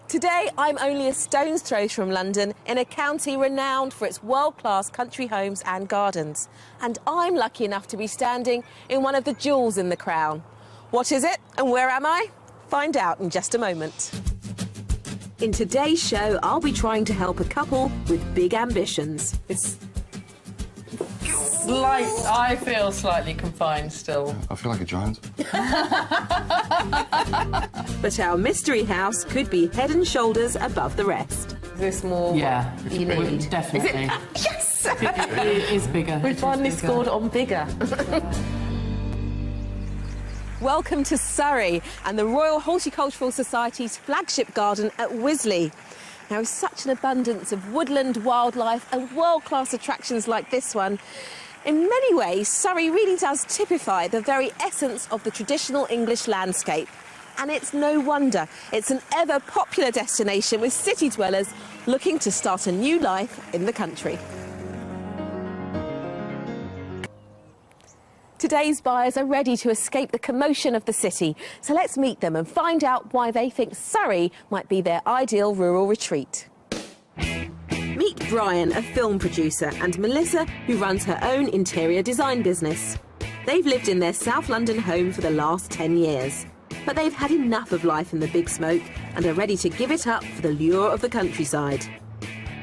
Today, I'm only a stone's throw from London, in a county renowned for its world-class country homes and gardens. And I'm lucky enough to be standing in one of the jewels in the crown. What is it and where am I? Find out in just a moment. In today's show, I'll be trying to help a couple with big ambitions. I feel slightly confined still. I feel like a giant. But our mystery house could be head and shoulders above the rest. Is this more Yeah, you need? definitely. Yes! It is bigger. We finally scored on bigger. Welcome to Surrey and the Royal Horticultural Society's flagship garden at Wisley. Now, with such an abundance of woodland, wildlife and world-class attractions like this one, in many ways, Surrey really does typify the very essence of the traditional English landscape. And it's no wonder. It's an ever-popular destination with city dwellers looking to start a new life in the country. Today's buyers are ready to escape the commotion of the city. So let's meet them and find out why they think Surrey might be their ideal rural retreat. Meet Brian, a film producer, and Melissa, who runs her own interior design business. They've lived in their South London home for the last 10 years. But they've had enough of life in the big smoke and are ready to give it up for the lure of the countryside.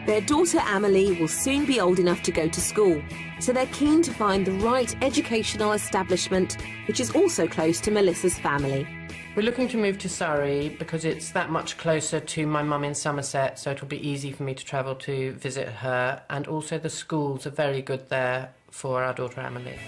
Their daughter Amelie will soon be old enough to go to school, so they're keen to find the right educational establishment, which is also close to Melissa's family. We're looking to move to Surrey because it's that much closer to my mum in Somerset, so it'll be easy for me to travel to visit her, and also the schools are very good there for our daughter Amelie.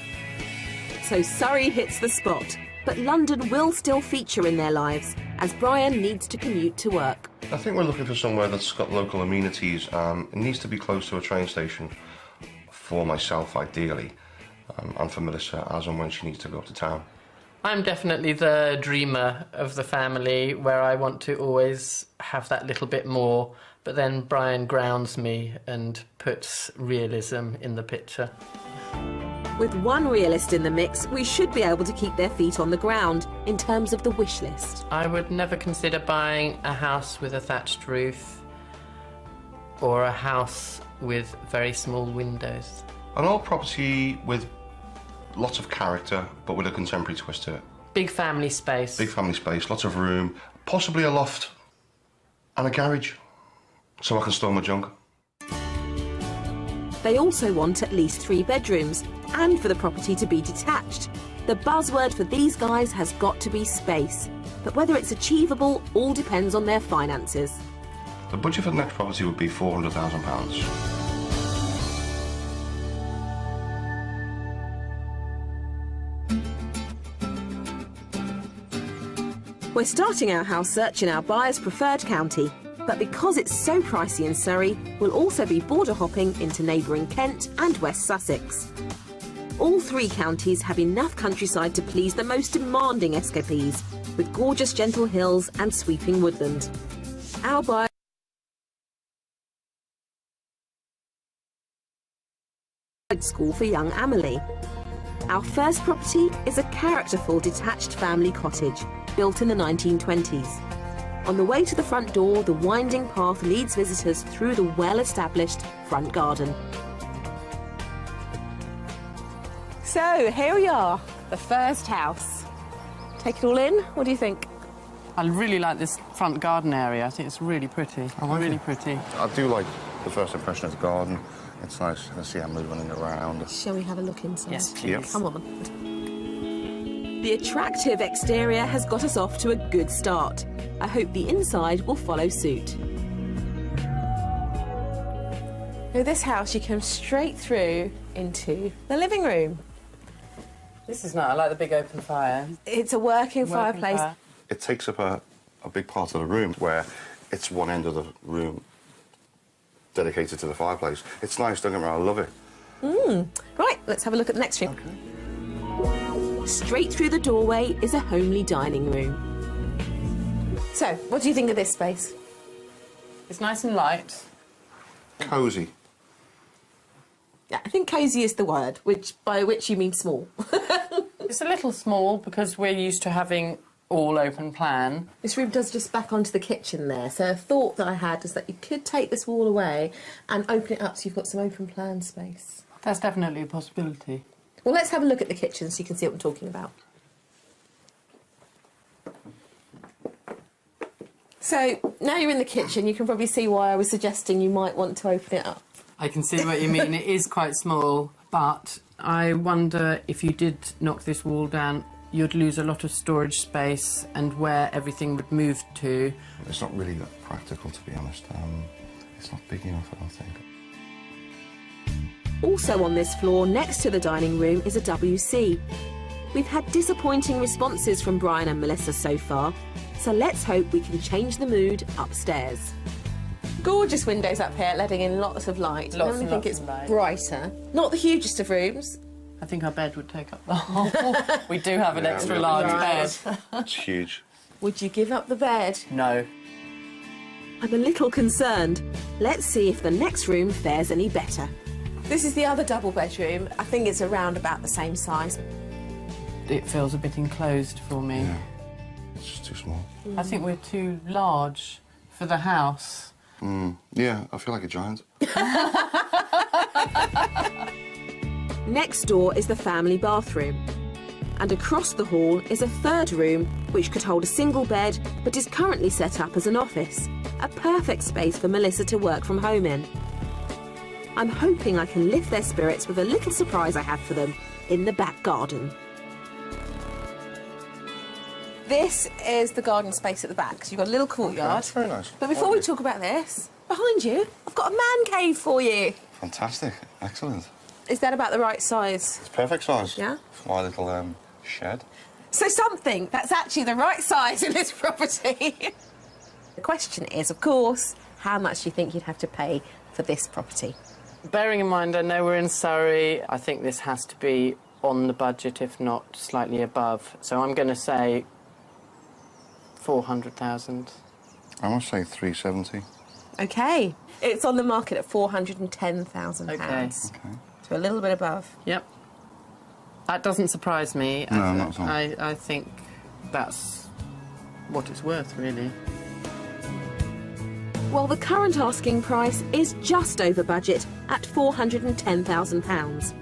So Surrey hits the spot, but London will still feature in their lives, as Brian needs to commute to work. I think we're looking for somewhere that's got local amenities. It needs to be close to a train station for myself, ideally, and for Melissa, as and when she needs to go to town. I'm definitely the dreamer of the family, where I want to always have that little bit more, but then Brian grounds me and puts realism in the picture. With one realist in the mix, we should be able to keep their feet on the ground in terms of the wish list. I would never consider buying a house with a thatched roof or a house with very small windows. An old property with lots of character, but with a contemporary twist to it. Big family space. Big family space, lots of room, possibly a loft and a garage, so I can store my junk. They also want at least 3 bedrooms, and for the property to be detached. The buzzword for these guys has got to be space. But whether it's achievable all depends on their finances. The budget for the next property would be £400,000. We're starting our house search in our buyer's preferred county, but because it's so pricey in Surrey, we'll also be border hopping into neighbouring Kent and West Sussex. All 3 counties have enough countryside to please the most demanding escapees, with gorgeous gentle hills and sweeping woodland. Our buyer school for young Amelie. Our first property is a characterful detached family cottage, built in the 1920s. On the way to the front door, the winding path leads visitors through the well-established front garden. So, here we are, the first house. Take it all in? What do you think? I really like this front garden area. I think it's really pretty. Really pretty. I do like the first impression of the garden. It's nice to see Emily running around. Shall we have a look inside? Yes, please. Yep. Come on. The attractive exterior has got us off to a good start. I hope the inside will follow suit. With this house, you come straight through into the living room. This is nice. I like the big open fire. It's a working fireplace. It takes up a big part of the room, where it's one end of the room dedicated to the fireplace. It's nice, don't get me wrong, I love it. Right, let's have a look at the next room. Okay. Straight through the doorway is a homely dining room. So, what do you think of this space? It's nice and light. Cosy. Yeah, I think cosy is the word, by which you mean small. It's a little small because we're used to having all open plan. This room does just back onto the kitchen there, so a thought that I had is that you could take this wall away and open it up so you've got some open plan space. That's definitely a possibility. Well, let's have a look at the kitchen so you can see what I'm talking about. So, now you're in the kitchen, you can probably see why I was suggesting you might want to open it up. I can see what you mean. It is quite small, but I wonder if you did knock this wall down, you'd lose a lot of storage space and where everything would move to. It's not really that practical, to be honest. It's not big enough, I don't think. Also on this floor, next to the dining room, is a WC. We've had disappointing responses from Brian and Melissa so far, so let's hope we can change the mood upstairs. Gorgeous windows up here, letting in lots of light. Lots I and think lots it's of light. brighter. Not the hugest of rooms. I think our bed would take up the whole. We do have an extra we large Right. bed. It's huge. Would you give up the bed? No. I'm a little concerned. Let's see if the next room fares any better. This is the other double bedroom. I think it's around about the same size. It feels a bit enclosed for me. Yeah. It's just too small. I think we're too large for the house. Yeah, I feel like a giant. Next door is the family bathroom. And across the hall is a third room which could hold a single bed but is currently set up as an office. A perfect space for Melissa to work from home in. I'm hoping I can lift their spirits with a little surprise I have for them in the back garden. This is the garden space at the back, so you've got a little courtyard. That's very nice. But before we talk about this, behind you, I've got a man cave for you. Fantastic. Excellent. Is that about the right size? It's perfect size. Yeah? For my little shed. So something that's actually the right size in this property. The question is, of course, how much do you think you'd have to pay for this property? Bearing in mind, I know we're in Surrey, I think this has to be on the budget, if not slightly above. So I'm going to say 400,000. I must say 370. OK. It's on the market at £410,000. Okay. So a little bit above. Yep. That doesn't surprise me. No, not at all. I think that's what it's worth, really. Well, the current asking price is just over budget at £410,000.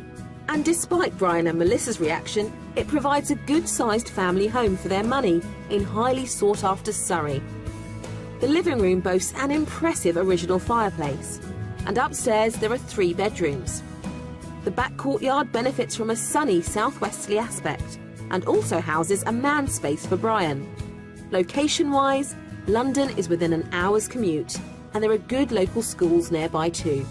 And despite Brian and Melissa's reaction, it provides a good-sized family home for their money in highly sought-after Surrey. The living room boasts an impressive original fireplace. And upstairs there are 3 bedrooms. The back courtyard benefits from a sunny southwesterly aspect and also houses a man space for Brian. Location-wise, London is within an hour's commute, and there are good local schools nearby too.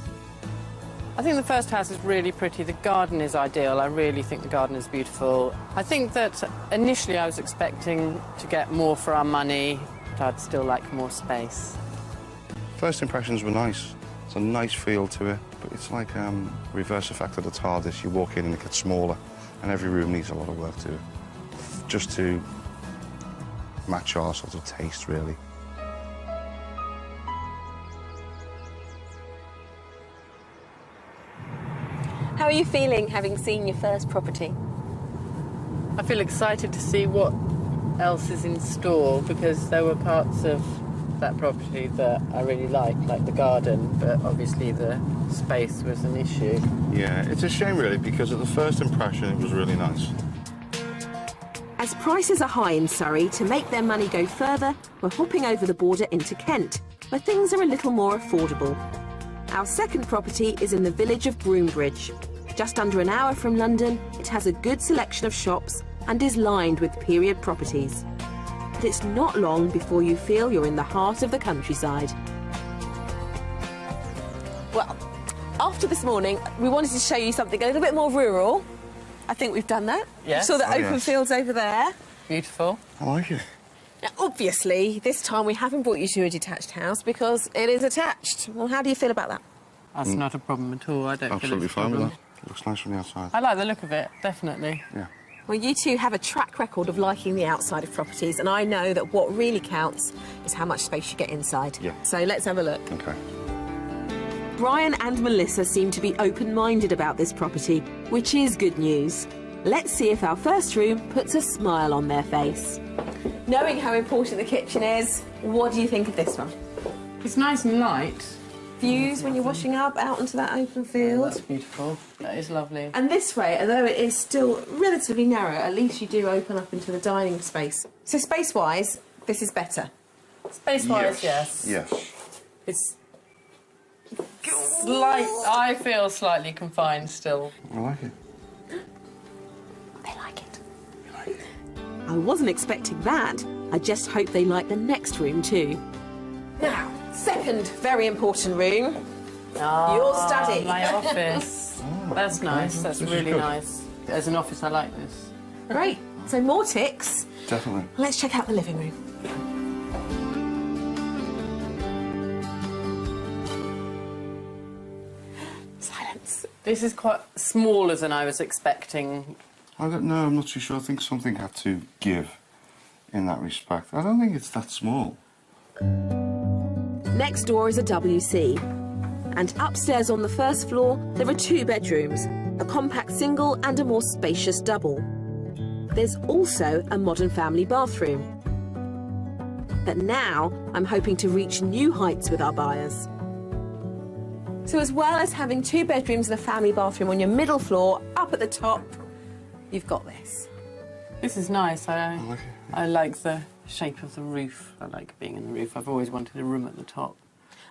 I think the first house is really pretty. The garden is ideal. I really think the garden is beautiful. I think that initially I was expecting to get more for our money, but I'd still like more space. First impressions were nice. It's a nice feel to it, but it's like reverse effect of the TARDIS. You walk in and it gets smaller, and every room needs a lot of work to it, just to match our sort of taste, really. How are you feeling having seen your first property? I feel excited to see what else is in store because there were parts of that property that I really like the garden, but obviously the space was an issue. Yeah, it's a shame, really, because at the first impression it was really nice. As prices are high in Surrey, to make their money go further, we're hopping over the border into Kent, where things are a little more affordable. Our second property is in the village of Broombridge. Just under an hour from London, it has a good selection of shops and is lined with period properties. But it's not long before you feel you're in the heart of the countryside. Well, after this morning, we wanted to show you something a little bit more rural. I think we've done that. Yes. You saw the Oh, open yes. fields over there. Beautiful. I like it. Now, obviously, this time we haven't brought you to a detached house because it is attached. Well, how do you feel about that? That's not a problem at all. I don't Absolutely feel it's a fine with problem. that. It looks nice from the outside. I like the look of it, definitely. Yeah. Well, you two have a track record of liking the outside of properties, and I know that what really counts is how much space you get inside. Yeah. So let's have a look. Okay. Brian and Melissa seem to be open-minded about this property, which is good news. Let's see if our first room puts a smile on their face. Knowing how important the kitchen is, what do you think of this one? It's nice and light. Views when you're washing up out onto that open field. That's beautiful. That is lovely. And this way, although it is still relatively narrow, at least you do open up into the dining space. So space-wise, this is better. Space-wise, yes. Yes. It's I feel slightly confined still. I like it. They like it. I wasn't expecting that. I just hope they like the next room too. Now, second very important room. Your study. My office. That's nice. That's really nice. As an office, I like this. Great. So more ticks. Definitely. Let's check out the living room. Silence. This is quite smaller than I was expecting. I don't know, I'm not too sure. I think something had to give in that respect. I don't think it's that small. Next door is a WC. And upstairs on the first floor, there are 2 bedrooms, a compact single and a more spacious double. There's also a modern family bathroom. But now, I'm hoping to reach new heights with our buyers. So as well as having 2 bedrooms and a family bathroom on your middle floor, up at the top, you've got this. This is nice. I like it. I like the shape of the roof. I like being in the roof. I've always wanted a room at the top.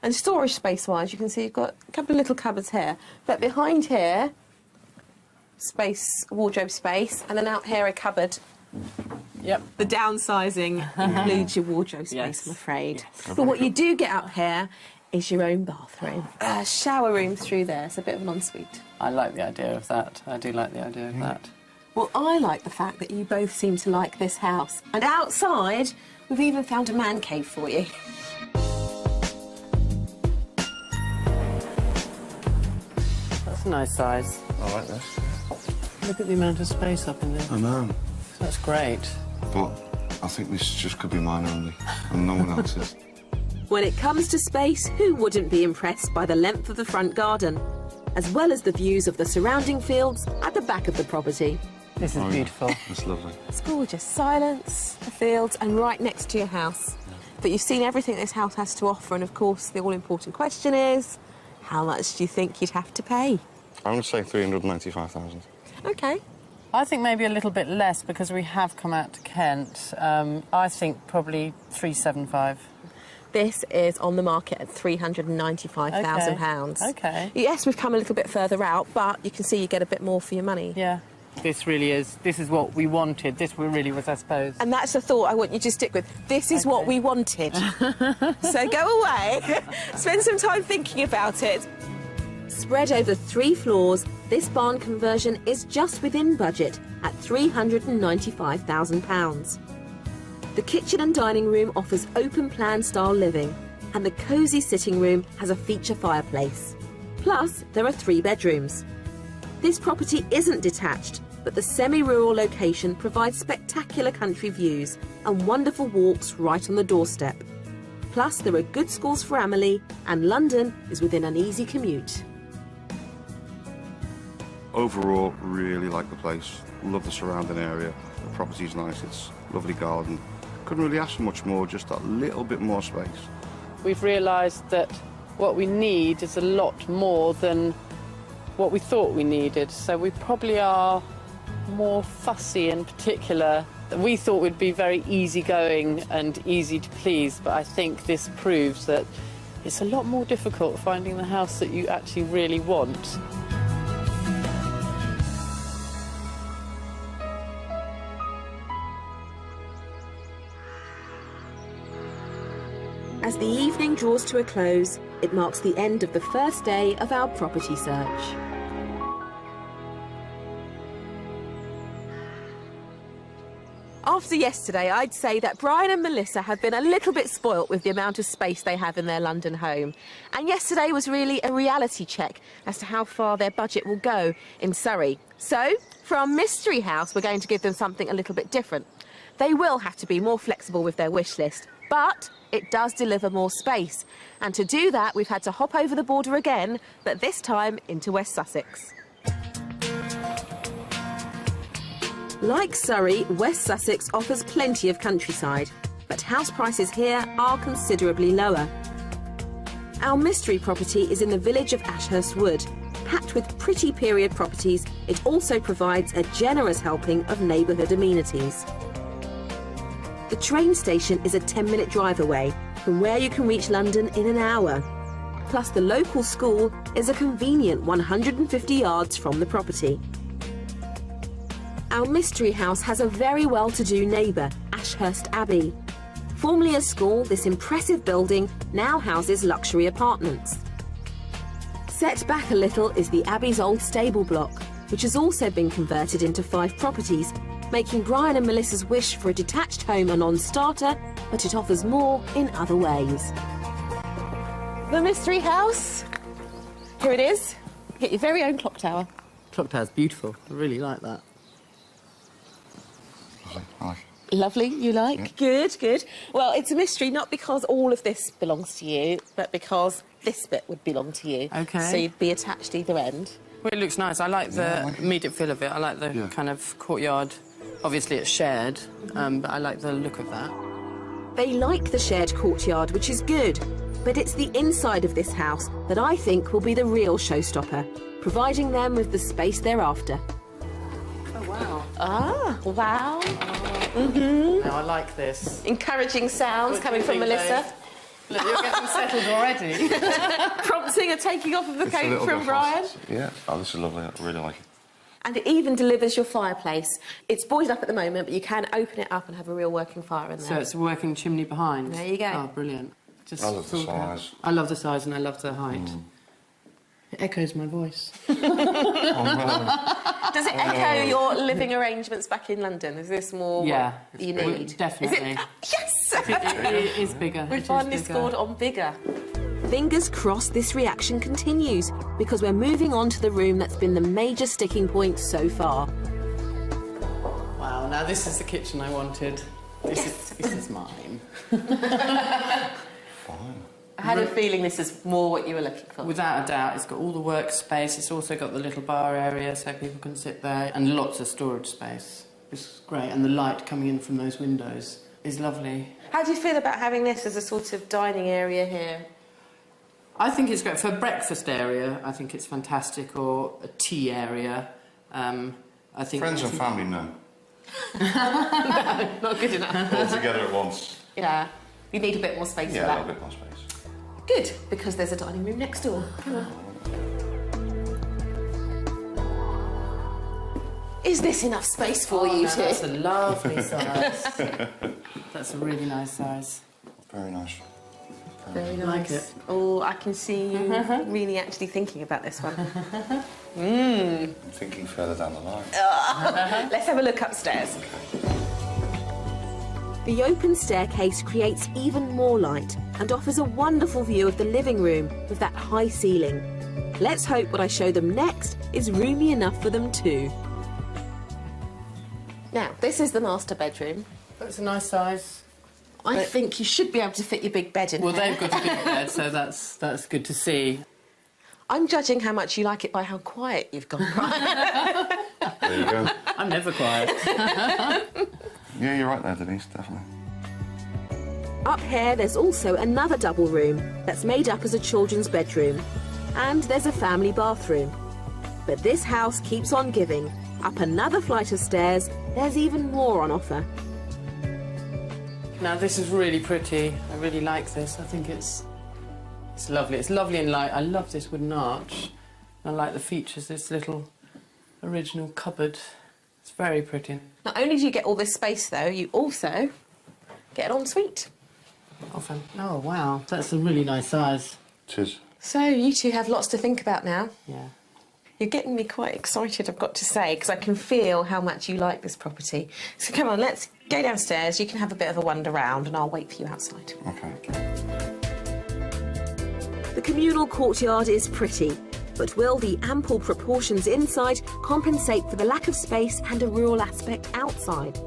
And storage space-wise, you can see you've got a couple of little cupboards here. But behind here, space, wardrobe space, and then out here a cupboard. Yep. The downsizing includes your wardrobe space, Yes. I'm afraid. Yes. But what you do get up here is your own bathroom. A shower room through there, it's a bit of an ensuite. I like the idea of that. I do like the idea of that. Well, I like the fact that you both seem to like this house. And outside, we've even found a man cave for you. That's a nice size. I like this. Look at the amount of space up in there. I know. That's great. But I think this just could be mine only, and no one else's. When it comes to space, who wouldn't be impressed by the length of the front garden, as well as the views of the surrounding fields at the back of the property? This is beautiful. It's lovely. It's gorgeous. Silence, the fields, and right next to your house. But you've seen everything this house has to offer, and of course, the all-important question is, how much do you think you'd have to pay? I'm going to say 395,000. OK. I think maybe a little bit less because we have come out to Kent. I think probably 375. This is on the market at £395,000. OK. Yes, we've come a little bit further out, but you can see you get a bit more for your money. Yeah. This really is. This is what we wanted. This really was, I suppose. And that's the thought I want you to stick with. This is what we wanted. So go away, spend some time thinking about it. Spread over 3 floors, this barn conversion is just within budget at £395,000. The kitchen and dining room offers open-plan style living, and the cosy sitting room has a feature fireplace. Plus, there are 3 bedrooms. This property isn't detached, but the semi-rural location provides spectacular country views and wonderful walks right on the doorstep. Plus, there are good schools for Amelie, and London is within an easy commute. Overall, really like the place. Love the surrounding area. The property's nice. It's a lovely garden. Couldn't really ask for much more, just that little bit more space. We've realised that what we need is a lot more than what we thought we needed. So we probably are more fussy and particular. We thought we'd be very easygoing and easy to please, but I think this proves that it's a lot more difficult finding the house that you actually really want. As the evening draws to a close, it marks the end of the first day of our property search. After yesterday, I'd say that Brian and Melissa have been a little bit spoilt with the amount of space they have in their London home. And yesterday was really a reality check as to how far their budget will go in Surrey. So, for our mystery house, we're going to give them something a little bit different. They will have to be more flexible with their wish list, but it does deliver more space. And to do that, we've had to hop over the border again, but this time into West Sussex. Like Surrey, West Sussex offers plenty of countryside, but house prices here are considerably lower. Our mystery property is in the village of Ashurst Wood. Packed with pretty period properties, it also provides a generous helping of neighbourhood amenities. The train station is a 10-minute drive away, from where you can reach London in an hour. Plus, the local school is a convenient 150 yards from the property. Our mystery house has a very well-to-do neighbour, Ashurst Abbey. Formerly a school, this impressive building now houses luxury apartments. Set back a little is the Abbey's old stable block, which has also been converted into 5 properties, making Brian and Melissa's wish for a detached home a non-starter, but it offers more in other ways. The mystery house. Here it is. You get your very own clock tower. Clock tower's beautiful. I really like that. Lovely. I like it. Lovely, you like? Yeah. Good, good. Well, it's a mystery not because all of this belongs to you, but because this bit would belong to you. OK. So you'd be attached either end. Well, it looks nice. I like the immediate feel of it. I like the kind of courtyard. Obviously, it's shared, but I like the look of that. They like the shared courtyard, which is good. But it's the inside of this house that I think will be the real showstopper, providing them with the space they're after. Oh, wow. Ah, wow. Now, I like this. Encouraging sounds What coming do from you think, Melissa. Dave? Look, you're getting settled already. Prompting a taking off of the It's a coat little from bit Brian. fast. Yeah. Oh, this is lovely. I really like it. And it even delivers your fireplace. It's boarded up at the moment, but you can open it up and have a real working fire in there. So it's a working chimney behind. There you go. Oh, brilliant. Just I love the full size. cut. I love the size and I love the height. It echoes my voice. Does it echo your living arrangements back in London? Is this more Yeah, what you need? definitely. Is it? Yes! It is bigger. We It is finally bigger. scored on bigger. Fingers crossed this reaction continues, because we're moving on to the room that's been the major sticking point so far. Wow, now this is the kitchen I wanted. This is mine. Fine. I had a feeling this is more what you were looking for. Without a doubt, it's got all the workspace. It's also got the little bar area so people can sit there, and lots of storage space. It's great, and the light coming in from those windows is lovely. How do you feel about having this as a sort of dining area here? I think it's great for a breakfast area. I think it's fantastic, or a tea area. I think Friends and family, no. Not good enough. All together at once. Yeah, you need a bit more space for Yeah, a that. little bit more space. Good, because there's a dining room next door. Come on. Is this enough space for you no, two? That's a lovely size. That's a really nice size. Very nice. Very nice. Like it. Oh, I can see you really actually thinking about this one. I'm thinking further down the line. Let's have a look upstairs. The open staircase creates even more light and offers a wonderful view of the living room with that high ceiling. Let's hope what I show them next is roomy enough for them too. Now, this is the master bedroom. That's a nice size. I think you should be able to fit your big bed in Well, here. they've got a big bed, so that's good to see. I'm judging how much you like it by how quiet you've gone, Brian. There you go. I'm never quiet. Yeah, you're right there, Denise, definitely. Up here, there's also another double room that's made up as a children's bedroom. And there's a family bathroom. But this house keeps on giving. Up another flight of stairs, there's even more on offer. Now, this is really pretty. I really like this. I think it's lovely. It's lovely and light. I love this wooden arch. I like the features, this little original cupboard. It's very pretty. Not only do you get all this space, though, you also get an ensuite. Often. Oh, wow. That's a really nice size. It is. So you two have lots to think about now. Yeah. You're getting me quite excited, I've got to say, because I can feel how much you like this property. So come on, let's go downstairs. You can have a bit of a wander round and I'll wait for you outside. Okay. The communal courtyard is pretty, but will the ample proportions inside compensate for the lack of space and a rural aspect outside?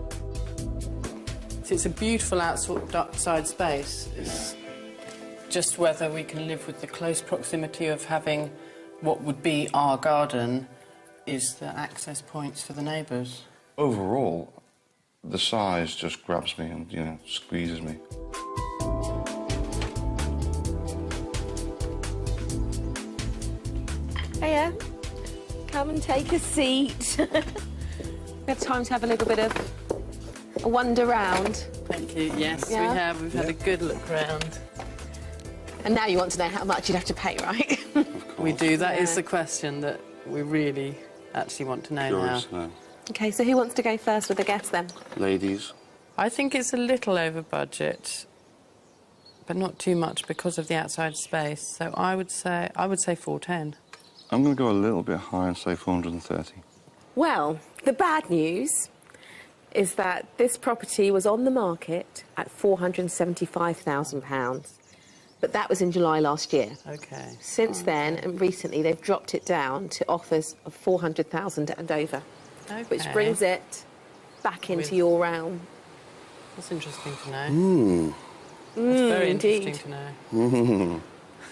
So it's a beautiful outside space. It's just whether we can live with the close proximity of having what would be our garden is the access points for the neighbours. Overall, the size just grabs me and, you know, squeezes me. Hiya. Come and take a seat. We have time to have a little bit of a wander round. Thank you. Yes, Yeah. we have. We've had a good look round. And now you want to know how much you'd have to pay, right? We do. That is Yeah. the question that we really actually want to know Curious now. now. OK, so who wants to go first with the guess then? Ladies. I think it's a little over budget, but not too much because of the outside space. So I would say 410. I'm going to go a little bit higher and say 430. Well, the bad news is that this property was on the market at £475,000. But that was in July last year. Okay. Since then, and recently, they've dropped it down to offers of 400,000 and over, Okay. which brings it back into your realm. That's interesting to know. That's very indeed. interesting to know.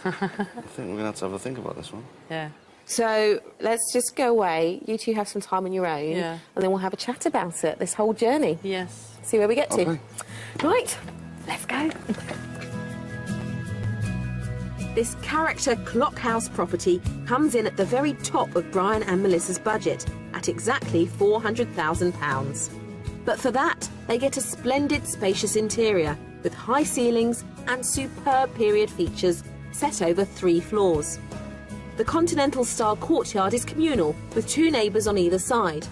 I think we're going to have a think about this one. Yeah. So let's just go away. You two have some time on your own, Yeah. and then we'll have a chat about it, this whole journey. Yes. See where we get to. Okay. Right, let's go. This character clockhouse property comes in at the very top of Brian and Melissa's budget at exactly £400,000. But for that, they get a splendid spacious interior with high ceilings and superb period features set over 3 floors. The continental-style courtyard is communal with 2 neighbours on either side.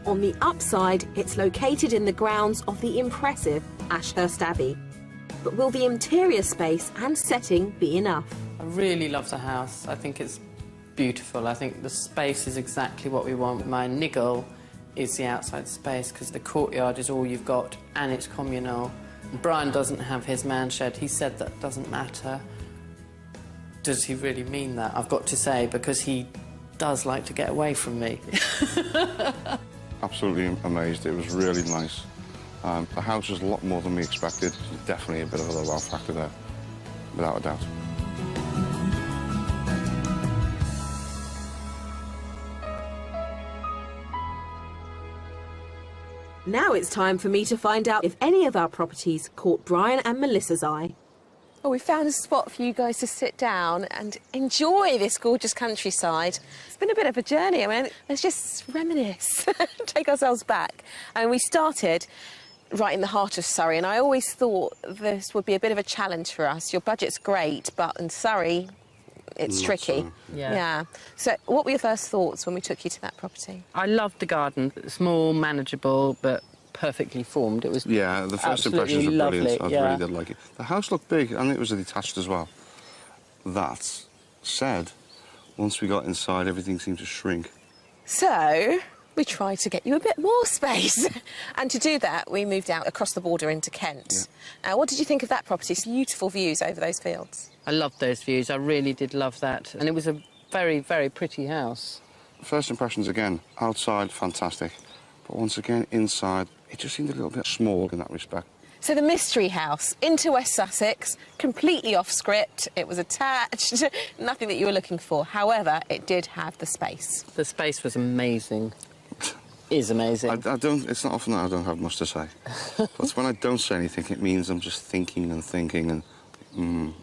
On the upside, it's located in the grounds of the impressive Ashurst Abbey. But will the interior space and setting be enough? I really love the house. I think it's beautiful. I think the space is exactly what we want. My niggle is the outside space because the courtyard is all you've got and it's communal. Brian doesn't have his man shed. He said that doesn't matter. Does he really mean that? I've got to say, because he does like to get away from me. Absolutely amazed. It was really nice. The house is a lot more than we expected. Definitely a bit of a wow factor there, without a doubt. Now it's time for me to find out if any of our properties caught Brian and Melissa's eye. Well, we found a spot for you guys to sit down and enjoy this gorgeous countryside. It's been a bit of a journey. I mean, let's just reminisce, take ourselves back. And we started right in the heart of Surrey, and I always thought this would be a bit of a challenge for us. Your budget's great, but in Surrey, it's Not tricky. so. Yeah. So what were your first thoughts when we took you to that property? I loved the garden. Small, manageable, but perfectly formed. It was Yeah, the first absolutely impressions were brilliant. lovely, I yeah. really did like it. The house looked big, and it was detached as well. That said, once we got inside, everything seemed to shrink. So we tried to get you a bit more space. And to do that, we moved out across the border into Kent. What did you think of that property? Beautiful views over those fields. I loved those views. I really did love that. And it was a very, very pretty house. First impressions again, outside, fantastic. But once again, inside, it just seemed a little bit small in that respect. So the mystery house into West Sussex, completely off script. It was attached, nothing that you were looking for. However, it did have the space. The space was amazing. Is amazing. I don't. It's not often that I don't have much to say. But when I don't say anything, it means I'm just thinking and thinking and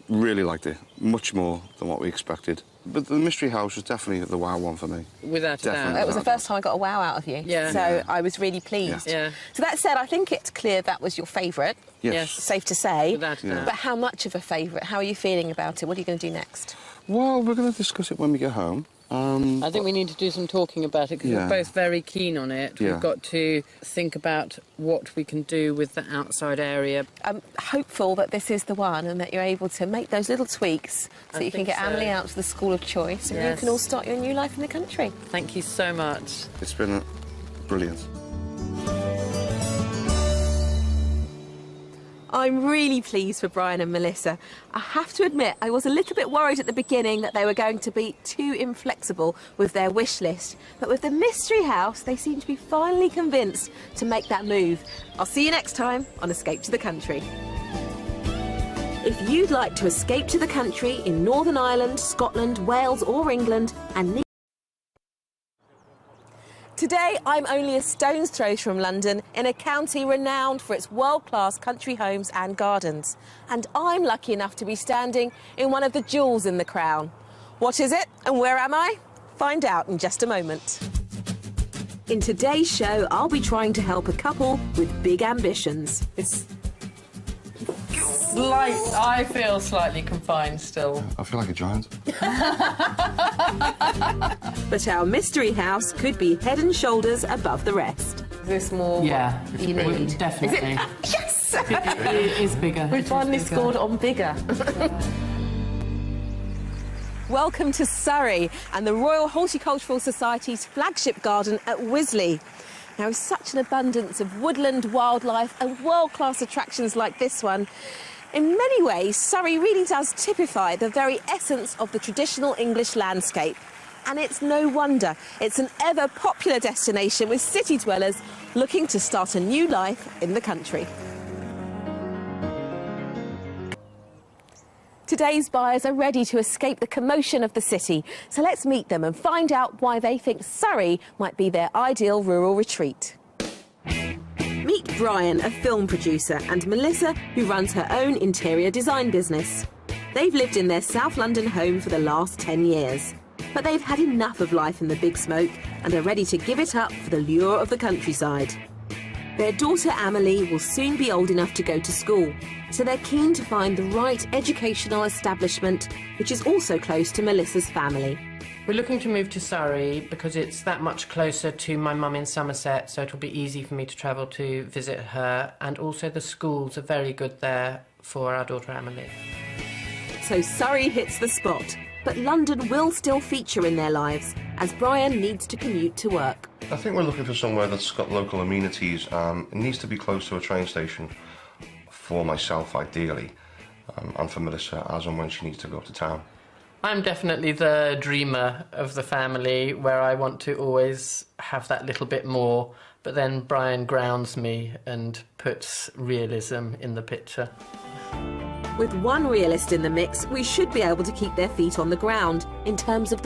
really liked it, much more than what we expected. But the mystery house was definitely the wow one for me. Without a Definitely. doubt. It was the first time I got a wow out of you. Yeah. So Yeah. I was really pleased. Yeah. So that said, I think it's clear that was your favourite. Yes. Safe to say. Without a doubt. But how much of a favourite? How are you feeling about it? What are you going to do next? Well, we're going to discuss it when we get home. I think we need to do some talking about it because Yeah. we're both very keen on it. Yeah. We've got to think about what we can do with the outside area. I'm hopeful that this is the one and that you're able to make those little tweaks so I you can think get so. Emily out to the school of choice and you Yes. can all start your new life in the country. Thank you so much. It's been brilliant. I'm really pleased for Brian and Melissa. I have to admit, I was a little bit worried at the beginning that they were going to be too inflexible with their wish list. But with the mystery house, they seem to be finally convinced to make that move. I'll see you next time on Escape to the Country. If you'd like to escape to the country in Northern Ireland, Scotland, Wales or England and need Today, I'm only a stone's throw from London, in a county renowned for its world-class country homes and gardens. And I'm lucky enough to be standing in one of the jewels in the crown. What is it and where am I? Find out in just a moment. In today's show, I'll be trying to help a couple with big ambitions. I feel slightly confined still. I feel like a giant. But our mystery house could be head and shoulders above the rest. Is this more Yeah, what you need? definitely. Yes! It is bigger. We finally scored on bigger. Welcome to Surrey and the Royal Horticultural Society's flagship garden at Wisley. Now, with such an abundance of woodland, wildlife and world-class attractions like this one, in many ways, Surrey really does typify the very essence of the traditional English landscape. And it's no wonder it's an ever-popular destination with city dwellers looking to start a new life in the country. Today's buyers are ready to escape the commotion of the city, so let's meet them and find out why they think Surrey might be their ideal rural retreat. Meet Brian, a film producer, and Melissa, who runs her own interior design business. They've lived in their South London home for the last 10 years. But they've had enough of life in the big smoke and are ready to give it up for the lure of the countryside. Their daughter Amelie will soon be old enough to go to school, so they're keen to find the right educational establishment, which is also close to Melissa's family. We're looking to move to Surrey because it's that much closer to my mum in Somerset, so it'll be easy for me to travel to visit her, and also the schools are very good there for our daughter Amelie. So Surrey hits the spot, but London will still feature in their lives, as Brian needs to commute to work. I think we're looking for somewhere that's got local amenities. It needs to be close to a train station for myself, ideally, and for Melissa, as and when she needs to go to town. I'm definitely the dreamer of the family, where I want to always have that little bit more, but then Brian grounds me and puts realism in the picture. With one realist in the mix, we should be able to keep their feet on the ground in terms of